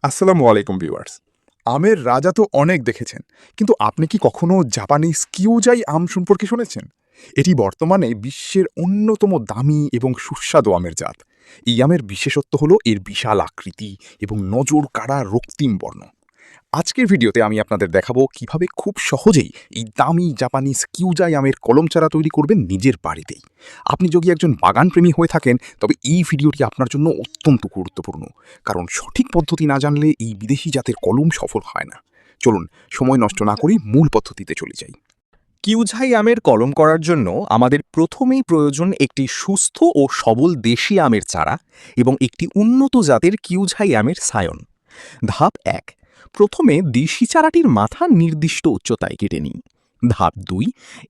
আসসালামু আলাইকুম ভিউয়ার্স। আমের রাজা তো অনেক দেখেছেন, কিন্তু আপনি কি কখনো জাপানিজ কিউজাই আম সম্পর্কে শুনেছেন? এটি বর্তমানে বিশ্বের অন্যতম দামি এবং সুস্বাদু আমের জাত। এই আমের বিশেষত্ব হলো এর বিশাল আকৃতি এবং নজর কাড়া রক্তিম বর্ণ। আজকের ভিডিওতে আমি আপনাদের দেখাবো কিভাবে খুব সহজেই এই দামি জাপানিজ কিউজাই আমের কলম চারা তৈরি করবেন নিজের বাড়িতেই। আপনি যদি একজন বাগানপ্রেমী হয়ে থাকেন, তবে এই ভিডিওটি আপনার জন্য অত্যন্ত গুরুত্বপূর্ণ, কারণ সঠিক পদ্ধতি না জানলে এই বিদেশি জাতের কলম সফল হয় না। চলুন সময় নষ্ট না করি মূল পদ্ধতিতে চলে যাই। কিউঝাই আমের কলম করার জন্য আমাদের প্রথমেই প্রয়োজন একটি সুস্থ ও সবল দেশি আমের চারা এবং একটি উন্নত জাতের কিউঝাই আমের সায়ন। ধাপ ১, প্রথমে দেশি চারাটির মাথা নির্দিষ্ট উচ্চতায় কেটে নিন। ধাপ ২,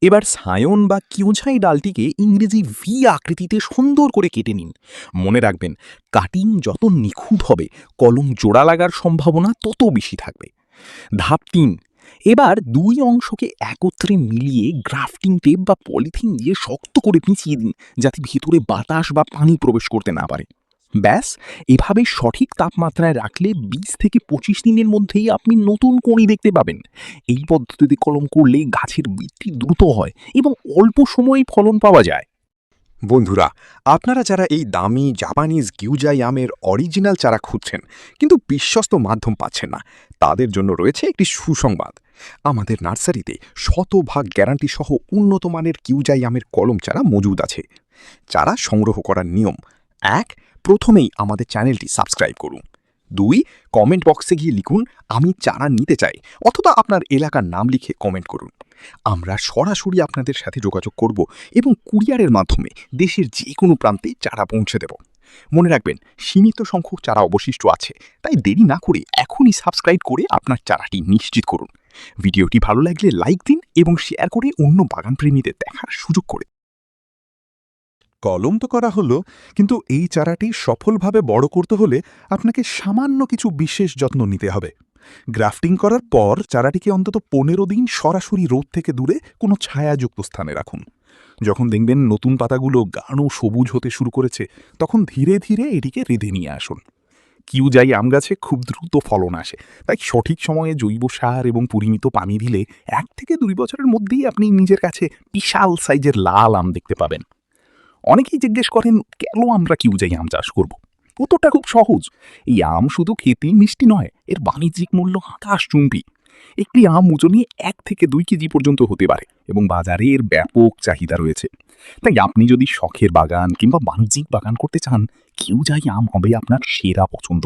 এবার সায়ন বা কিউঝাই ডালটিকে ইংরেজি ভি আকৃতিতে সুন্দর করে কেটে নিন। মনে রাখবেন, কাটিং যত নিখুঁত হবে কলম জোড়া লাগার সম্ভাবনা তত বেশি থাকবে। ধাপ ৩, এবার দুই অংশকে একত্রে মিলিয়ে গ্রাফটিং টেপ বা পলিথিন দিয়ে শক্ত করে পেঁচিয়ে দিন, যাতে ভিতরে বাতাস বা পানি প্রবেশ করতে না পারে। ব্যাস, এভাবে সঠিক তাপমাত্রায় রাখলে ২০ থেকে ২৫ দিনের মধ্যেই আপনি নতুন কণি দেখতে পাবেন। এই পদ্ধতিতে কলম করলে গাছের বৃদ্ধি দ্রুত হয় এবং অল্প সময়েই ফলন পাওয়া যায়। বন্ধুরা, আপনারা যারা এই দামি জাপানিজ কিউজাই আমের অরিজিনাল চারা খুঁজছেন কিন্তু বিশ্বস্ত মাধ্যম পাচ্ছেন না, তাদের জন্য রয়েছে একটি সুসংবাদ। আমাদের নার্সারিতে শতভাগ গ্যারান্টি সহ উন্নত মানের কিউজাই আমের কলম চারা মজুদ আছে। চারা সংগ্রহ করার নিয়ম: ১, প্রথমেই আমাদের চ্যানেলটি সাবস্ক্রাইব করুন। ২, কমেন্ট বক্সে গিয়ে লিখুন আমি চারা নিতে চাই, অথবা আপনার এলাকার নাম লিখে কমেন্ট করুন। আমরা সরাসরি আপনাদের সাথে যোগাযোগ করব এবং কুরিয়ারের মাধ্যমে দেশের যে কোনো প্রান্তে চারা পৌঁছে দেব। মনে রাখবেন, সীমিত সংখ্যক চারা অবশিষ্ট আছে, তাই দেরি না করে এখনই সাবস্ক্রাইব করে আপনার চারাটি নিশ্চিত করুন। ভিডিওটি ভালো লাগলে লাইক দিন এবং শেয়ার করে অন্য বাগানপ্রেমীদের দেখার সুযোগ করে। কলম তো করা হলো, কিন্তু এই চারাটি সফলভাবে বড় করতে হলে আপনাকে সামান্য কিছু বিশেষ যত্ন নিতে হবে। গ্রাফটিং করার পর চারাটিকে অন্তত ১৫ দিন সরাসরি রোদ থেকে দূরে কোনো ছায়াযুক্ত স্থানে রাখুন। যখন দেখবেন নতুন পাতাগুলো গাঢ় সবুজ হতে শুরু করেছে, তখন ধীরে ধীরে এটিকে রেঁধে নিয়ে আসুন। কিউজাই আম গাছে খুব দ্রুত ফলন আসে, তাই সঠিক সময়ে জৈব সার এবং পরিমিত পানি দিলে ১ থেকে ২ বছরের মধ্যেই আপনি নিজের কাছে বিশাল সাইজের লাল আম দেখতে পাবেন। অনেকেই জিজ্ঞেস করেন, কেন আমরা কিউজাই আম চাষ করব? উত্তরটা খুব সহজ। এই আম শুধু খেতেই মিষ্টি নয়, এর বাণিজ্যিক মূল্য আকাশচুম্বী। একটি আম ওজনে ১ থেকে ২ কেজি পর্যন্ত হতে পারে এবং বাজারে এর ব্যাপক চাহিদা রয়েছে। তাই আপনি যদি শখের বাগান কিংবা বাণিজ্যিক বাগান করতে চান, কিউজাই আম হবে আপনার সেরা পছন্দ।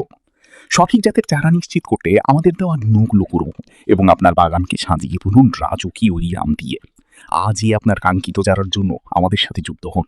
সঠিক জাতের চারা নিশ্চিত করতে আমাদের দেওয়া নোটগুলো করুন এবং আপনার বাগানকে সাজিয়ে তুলুন রাজকীয় এই আম দিয়ে। আজই আপনার কাঙ্ক্ষিত চারার জন্য আমাদের সাথে যুক্ত হন।